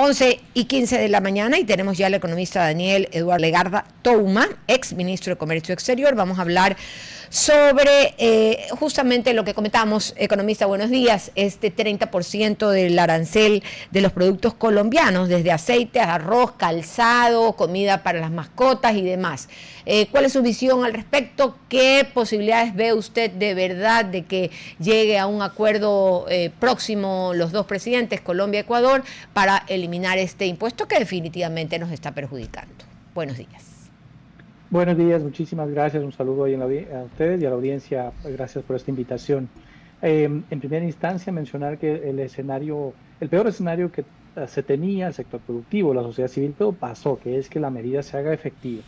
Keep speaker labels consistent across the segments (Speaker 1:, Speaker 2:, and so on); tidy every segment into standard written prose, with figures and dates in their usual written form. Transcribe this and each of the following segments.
Speaker 1: 11:15 de la mañana y tenemos ya al economista Daniel Eduardo Legarda Touma, ex ministro de Comercio Exterior. Vamos a hablar sobre justamente lo que comentamos. Economista, buenos días. Este 30% del arancel de los productos colombianos, desde aceite, arroz, calzado, comida para las mascotas y demás. ¿Cuál es su visión al respecto? ¿Qué posibilidades ve usted de verdad de que llegue a un acuerdo próximo los dos presidentes, Colombia y Ecuador, para eliminar este impuesto que definitivamente nos está perjudicando? Buenos días.
Speaker 2: Buenos días, muchísimas gracias. Un saludo ahí a ustedes y a la audiencia. Gracias por esta invitación. En primera instancia, mencionar que el peor escenario que se tenía, el sector productivo, la sociedad civil, todo pasó, que es que la medida se haga efectiva.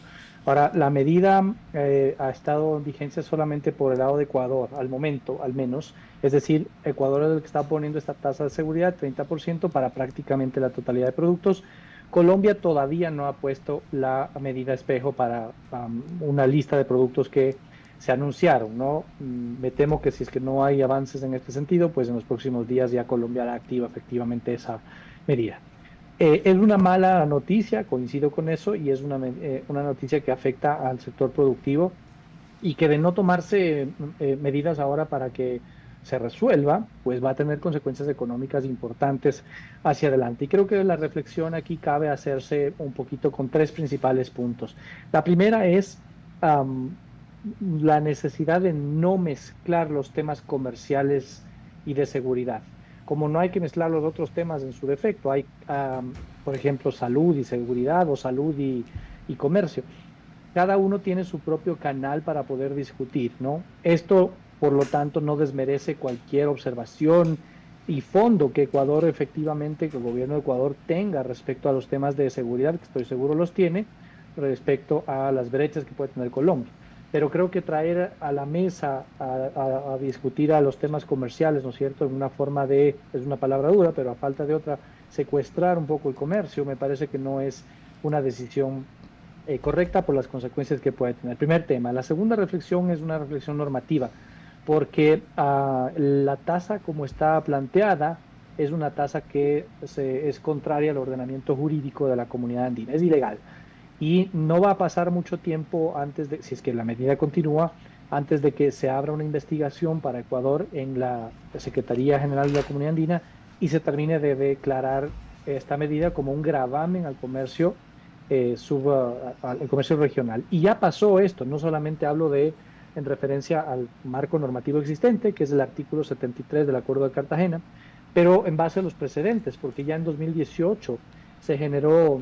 Speaker 2: Ahora, la medida ha estado en vigencia solamente por el lado de Ecuador, al momento, al menos. Es decir, Ecuador es el que está poniendo esta tasa de seguridad, 30%, para prácticamente la totalidad de productos. Colombia todavía no ha puesto la medida espejo para una lista de productos que se anunciaron, ¿no? Me temo que si es que no hay avances en este sentido, pues en los próximos días ya Colombia hará activa efectivamente esa medida. Es una mala noticia, coincido con eso, y es una noticia que afecta al sector productivo y que de no tomarse medidas ahora para que se resuelva, pues va a tener consecuencias económicas importantes hacia adelante. Y creo que la reflexión aquí cabe hacerse un poquito con tres principales puntos. La primera es um, la necesidad de no mezclar los temas comerciales y de seguridad. Como no hay que mezclar los otros temas en su defecto, hay, por ejemplo, salud y seguridad o salud y comercio. Cada uno tiene su propio canal para poder discutir, ¿no? Esto, por lo tanto, no desmerece cualquier observación y fondo que Ecuador efectivamente, que el gobierno de Ecuador tenga respecto a los temas de seguridad, que estoy seguro los tiene, respecto a las brechas que puede tener Colombia. Pero creo que traer a la mesa a discutir a los temas comerciales, ¿no es cierto?, en una forma de, es una palabra dura, pero a falta de otra, secuestrar un poco el comercio, me parece que no es una decisión correcta por las consecuencias que puede tener. Primer tema. La segunda reflexión es una reflexión normativa, porque la tasa como está planteada es una tasa que es contraria al ordenamiento jurídico de la comunidad andina, es ilegal. Y no va a pasar mucho tiempo antes de, si es que la medida continúa, antes de que se abra una investigación para Ecuador en la Secretaría General de la Comunidad Andina y se termine de declarar esta medida como un gravamen al comercio al comercio regional. Y ya pasó esto, no solamente hablo de en referencia al marco normativo existente, que es el artículo 73 del Acuerdo de Cartagena, pero en base a los precedentes, porque ya en 2018 se generó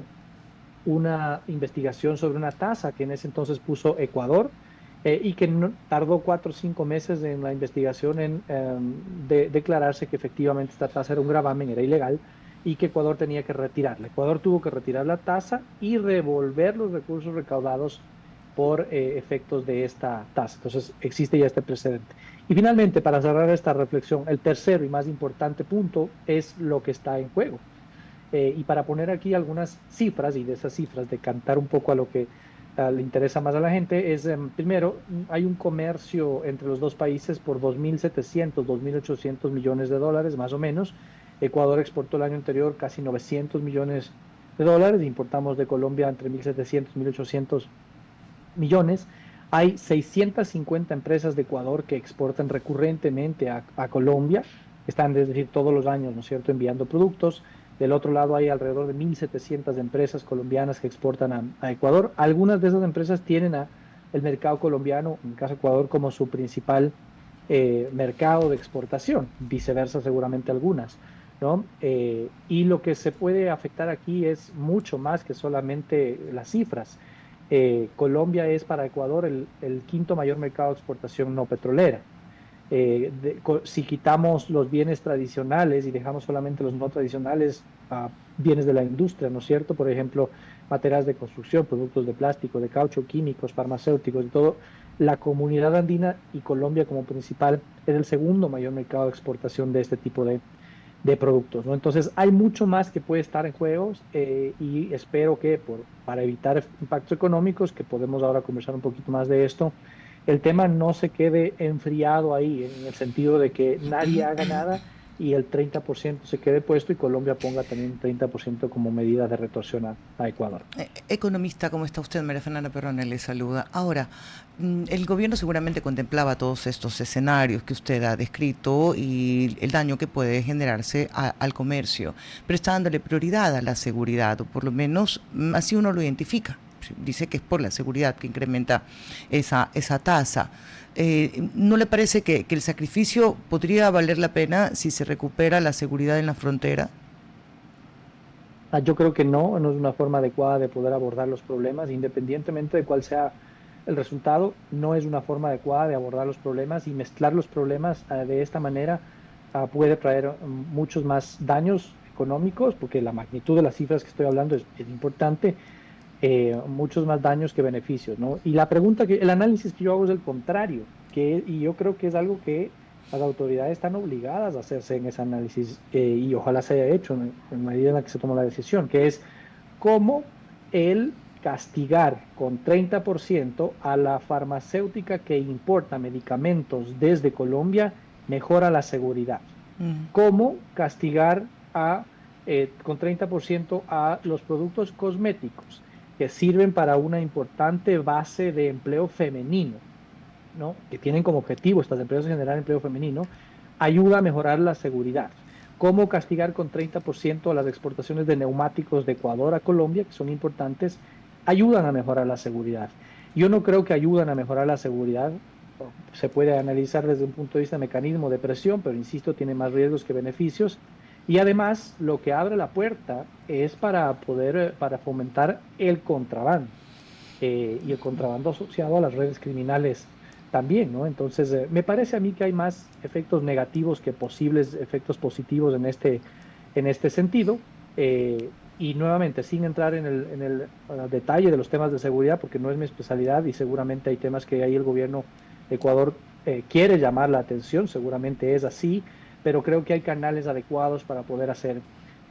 Speaker 2: una investigación sobre una tasa que en ese entonces puso Ecuador y que no, tardó 4 o 5 meses en la investigación en declararse que efectivamente esta tasa era un gravamen, era ilegal y que Ecuador tenía que retirarla. Ecuador tuvo que retirar la tasa y revolver los recursos recaudados por efectos de esta tasa. Entonces existe ya este precedente. Y finalmente, para cerrar esta reflexión, el tercero y más importante punto es lo que está en juego. Y para poner aquí algunas cifras y de esas cifras decantar un poco a lo que le interesa más a la gente, es primero, hay un comercio entre los dos países por 2.700, 2.800 millones de dólares, más o menos. Ecuador exportó el año anterior casi 900 millones de dólares, importamos de Colombia entre 1.700 y 1.800 millones. Hay 650 empresas de Ecuador que exportan recurrentemente a Colombia, están, es decir, todos los años, ¿no es cierto?, enviando productos. Del otro lado hay alrededor de 1.700 empresas colombianas que exportan a Ecuador. Algunas de esas empresas tienen el mercado colombiano, en el caso de Ecuador, como su principal mercado de exportación, viceversa seguramente algunas, ¿no? Y lo que se puede afectar aquí es mucho más que solamente las cifras. Colombia es para Ecuador el quinto mayor mercado de exportación no petrolera. Si quitamos los bienes tradicionales y dejamos solamente los no tradicionales, bienes de la industria, ¿no es cierto? Por ejemplo, materiales de construcción, productos de plástico, de caucho, químicos, farmacéuticos y todo, la comunidad andina y Colombia como principal es el segundo mayor mercado de exportación de este tipo de productos, ¿no? Entonces, hay mucho más que puede estar en juegos y espero que para evitar impactos económicos, que podemos ahora conversar un poquito más de esto, el tema no se quede enfriado ahí, en el sentido de que nadie haga nada y el 30% se quede puesto y Colombia ponga también un 30% como medida de retorsión a Ecuador.
Speaker 3: Economista, ¿cómo está usted? María Fernanda Perrone le saluda. Ahora, el gobierno seguramente contemplaba todos estos escenarios que usted ha descrito y el daño que puede generarse al comercio, pero está dándole prioridad a la seguridad, o por lo menos así uno lo identifica. Dice que es por la seguridad que incrementa esa tasa. ¿No le parece que el sacrificio podría valer la pena si se recupera la seguridad en la frontera?
Speaker 2: Yo creo que no es una forma adecuada de poder abordar los problemas, independientemente de cuál sea el resultado, no es una forma adecuada de abordar los problemas y mezclar los problemas de esta manera puede traer muchos más daños económicos, porque la magnitud de las cifras que estoy hablando es importante, muchos más daños que beneficios, ¿no? Y la pregunta el análisis que yo hago es el contrario, y yo creo que es algo que las autoridades están obligadas a hacerse en ese análisis y ojalá se haya hecho en medida en la que se toma la decisión, que es cómo el castigar con 30% a la farmacéutica que importa medicamentos desde Colombia mejora la seguridad. ¿Cómo castigar con 30% a los productos cosméticos que sirven para una importante base de empleo femenino, ¿no? Que tienen como objetivo estas empresas generar empleo femenino, ayuda a mejorar la seguridad? ¿Cómo castigar con 30% a las exportaciones de neumáticos de Ecuador a Colombia, que son importantes? Ayudan a mejorar la seguridad. Yo no creo que ayudan a mejorar la seguridad. Se puede analizar desde un punto de vista de mecanismo de presión, pero insisto, tiene más riesgos que beneficios. Y además, lo que abre la puerta es para fomentar el contrabando y el contrabando asociado a las redes criminales también, ¿no? Entonces, me parece a mí que hay más efectos negativos que posibles efectos positivos en este sentido. Y nuevamente, sin entrar en el detalle de los temas de seguridad, porque no es mi especialidad y seguramente hay temas que ahí el gobierno de Ecuador quiere llamar la atención, seguramente es así, pero creo que hay canales adecuados para poder hacer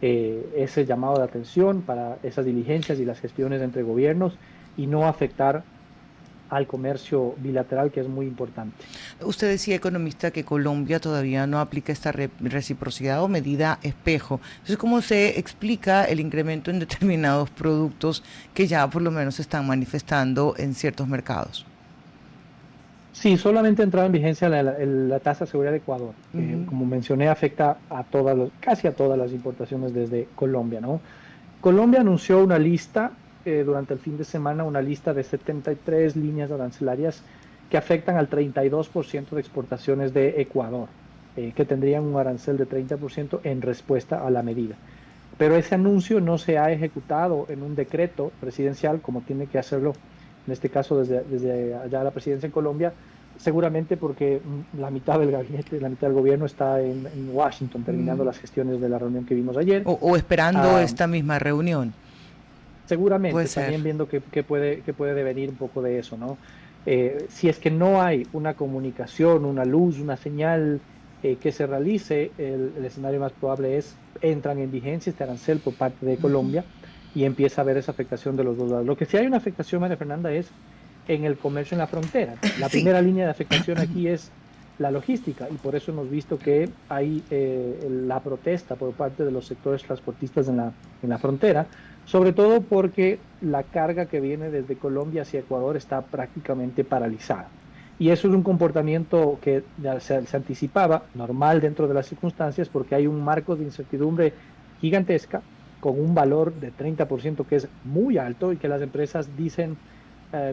Speaker 2: ese llamado de atención, para esas diligencias y las gestiones entre gobiernos y no afectar al comercio bilateral, que es muy importante.
Speaker 3: Usted decía, economista, que Colombia todavía no aplica esta reciprocidad o medida espejo. Entonces, ¿cómo se explica el incremento en determinados productos que ya por lo menos se están manifestando en ciertos mercados?
Speaker 2: Sí, solamente entraba en vigencia la tasa de seguridad de Ecuador, que como mencioné afecta a casi a todas las importaciones desde Colombia, ¿no? Colombia anunció una lista durante el fin de semana, una lista de 73 líneas arancelarias que afectan al 32% de exportaciones de Ecuador, que tendrían un arancel de 30% en respuesta a la medida. Pero ese anuncio no se ha ejecutado en un decreto presidencial, como tiene que hacerlo en este caso desde allá la presidencia en Colombia, seguramente porque la mitad del gabinete, la mitad del gobierno está en Washington terminando las gestiones de la reunión que vimos ayer.
Speaker 3: O esperando esta misma reunión.
Speaker 2: Seguramente, también viendo que puede devenir un poco de eso, ¿no? Si es que no hay una comunicación, una luz, una señal que se realice, el escenario más probable es entran en vigencia este arancel por parte de Colombia y empieza a haber esa afectación de los dos lados. Lo que sí hay una afectación, María Fernanda, es en el comercio en la frontera. La primera línea de afectación aquí es la logística y por eso hemos visto que hay la protesta por parte de los sectores transportistas en la frontera, sobre todo porque la carga que viene desde Colombia hacia Ecuador está prácticamente paralizada. Y eso es un comportamiento que ya se anticipaba, normal dentro de las circunstancias, porque hay un marco de incertidumbre gigantesca con un valor de 30% que es muy alto y que las empresas dicen,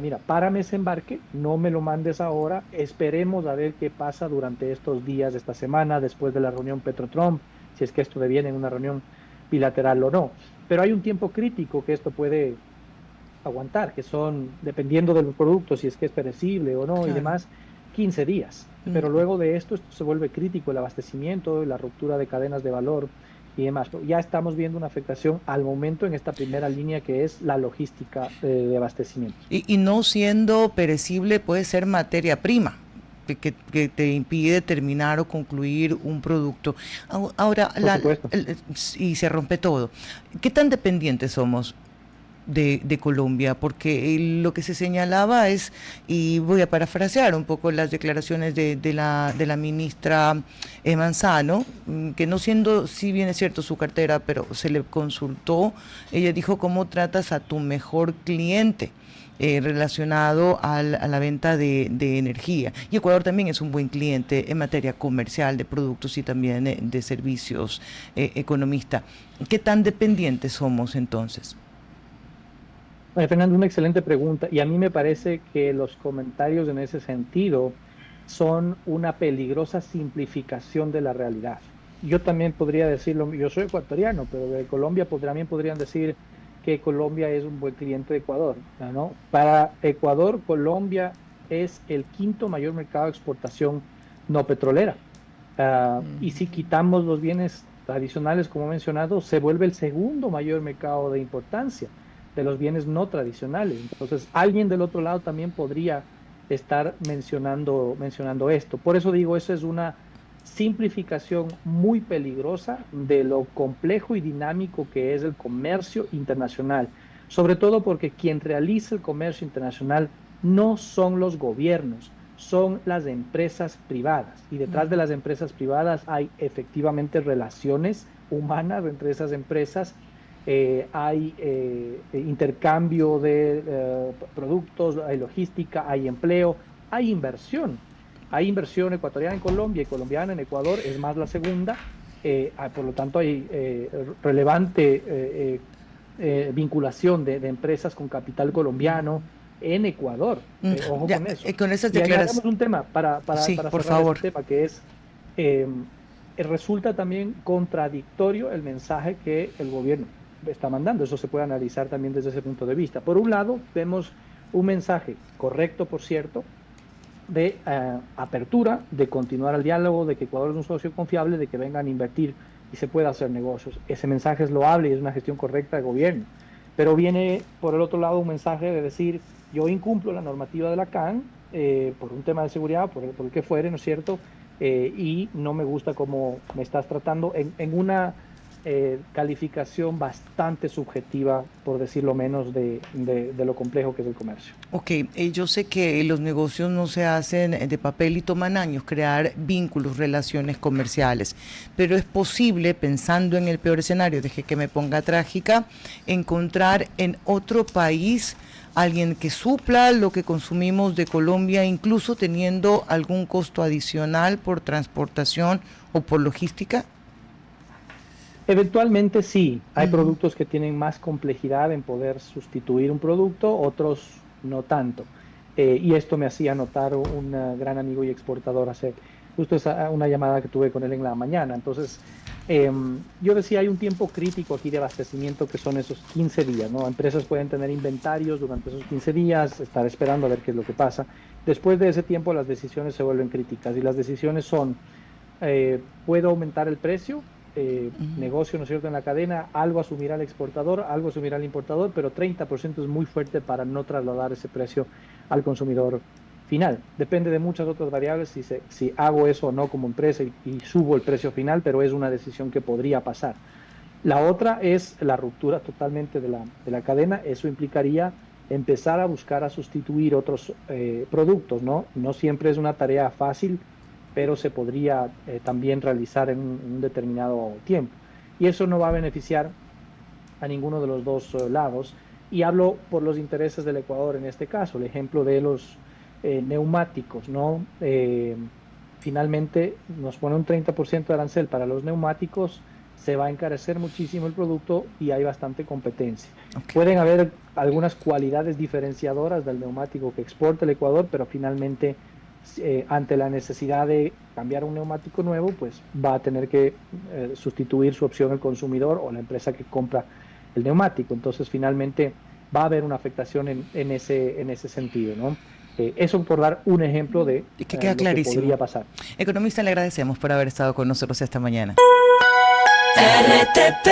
Speaker 2: mira, párame ese embarque, no me lo mandes ahora, esperemos a ver qué pasa durante estos días, esta semana, después de la reunión Petro-Trump, si es que esto deviene en una reunión bilateral o no. Pero hay un tiempo crítico que esto puede aguantar, que son, dependiendo de los productos, si es que es perecible o no, claro, y demás, 15 días. Pero luego de esto se vuelve crítico el abastecimiento, la ruptura de cadenas de valor y demás. Ya estamos viendo una afectación al momento en esta primera línea que es la logística de abastecimiento.
Speaker 3: Y no siendo perecible puede ser materia prima que te impide terminar o concluir un producto. Ahora, y se rompe todo. ¿Qué tan dependientes somos de Colombia, porque lo que se señalaba es, y voy a parafrasear un poco las declaraciones de la ministra Manzano, que no siendo, si bien es cierto su cartera, pero se le consultó, ella dijo: ¿cómo tratas a tu mejor cliente? Relacionado a la venta de energía. Y Ecuador también es un buen cliente en materia comercial, de productos y también de servicios, economista. ¿Qué tan dependientes somos entonces?
Speaker 2: Fernando, una excelente pregunta. Y a mí me parece que los comentarios en ese sentido son una peligrosa simplificación de la realidad. Yo también podría decirlo, yo soy ecuatoriano, pero de Colombia también podrían decir que Colombia es un buen cliente de Ecuador, ¿no? Para Ecuador, Colombia es el quinto mayor mercado de exportación no petrolera. Y si quitamos los bienes tradicionales, como he mencionado, se vuelve el segundo mayor mercado de importancia de los bienes no tradicionales. Entonces, alguien del otro lado también podría estar mencionando esto. Por eso digo, eso es una simplificación muy peligrosa de lo complejo y dinámico que es el comercio internacional, sobre todo porque quien realiza el comercio internacional no son los gobiernos, son las empresas privadas. Y detrás de las empresas privadas hay efectivamente relaciones humanas entre esas empresas, hay intercambio de productos, hay logística, hay empleo, hay inversión. Hay inversión ecuatoriana en Colombia y colombiana en Ecuador, es más la segunda. Por lo tanto, hay relevante vinculación de empresas con capital colombiano en Ecuador. Ojo
Speaker 3: Ya,
Speaker 2: con eso.
Speaker 3: con esas
Speaker 2: Y añadamos
Speaker 3: declaraciones.
Speaker 2: un tema para
Speaker 3: Sí, por
Speaker 2: cerrar
Speaker 3: favor.
Speaker 2: este tema, que es, eh, resulta también contradictorio el mensaje que el gobierno está mandando. Eso se puede analizar también desde ese punto de vista. Por un lado, vemos un mensaje correcto, por cierto, de apertura, de continuar el diálogo, de que Ecuador es un socio confiable, de que vengan a invertir y se pueda hacer negocios. Ese mensaje es loable y es una gestión correcta de gobierno. Pero viene por el otro lado un mensaje de decir: yo incumplo la normativa de la CAN por un tema de seguridad, por el que fuere, ¿no es cierto? Y no me gusta cómo me estás tratando en una calificación bastante subjetiva, por decirlo menos, de lo complejo que es el comercio.
Speaker 3: Ok, yo sé que los negocios no se hacen de papel y toman años crear vínculos, relaciones comerciales, pero es posible, pensando en el peor escenario, deje que me ponga trágica, encontrar en otro país alguien que supla lo que consumimos de Colombia, incluso teniendo algún costo adicional por transportación o por logística.
Speaker 2: Eventualmente sí, hay
Speaker 3: Ujú.
Speaker 2: productos que tienen más complejidad en poder sustituir un producto, otros no tanto. Y esto me hacía notar un gran amigo y exportador hace justo una llamada que tuve con él en la mañana. Entonces, yo decía, hay un tiempo crítico aquí de abastecimiento que son esos 15 días, ¿no? Empresas pueden tener inventarios durante esos 15 días, estar esperando a ver qué es lo que pasa. Después de ese tiempo, las decisiones se vuelven críticas y las decisiones son: ¿puedo aumentar el precio? Negocio, ¿no es cierto?, en la cadena, algo asumirá el exportador, algo asumirá el importador, pero 30% es muy fuerte para no trasladar ese precio al consumidor final. Depende de muchas otras variables si hago eso o no como empresa y subo el precio final, pero es una decisión que podría pasar. La otra es la ruptura totalmente de la cadena. Eso implicaría empezar a buscar a sustituir otros productos, ¿no? No siempre es una tarea fácil, pero se podría también realizar en un determinado tiempo. Y eso no va a beneficiar a ninguno de los dos lados. Y hablo por los intereses del Ecuador en este caso, el ejemplo de los neumáticos, ¿no? Finalmente nos pone un 30% de arancel para los neumáticos, se va a encarecer muchísimo el producto y hay bastante competencia.
Speaker 3: Okay.
Speaker 2: Pueden haber algunas cualidades diferenciadoras del neumático que exporta el Ecuador, pero finalmente ante la necesidad de cambiar un neumático nuevo, pues va a tener que sustituir su opción el consumidor o la empresa que compra el neumático. Entonces, finalmente va a haber una afectación en ese sentido, ¿no? Eso por dar un ejemplo de
Speaker 3: Y que queda
Speaker 2: lo que
Speaker 3: clarísimo.
Speaker 2: podría pasar.
Speaker 3: Economista, le agradecemos por haber estado con nosotros esta mañana.
Speaker 4: RTP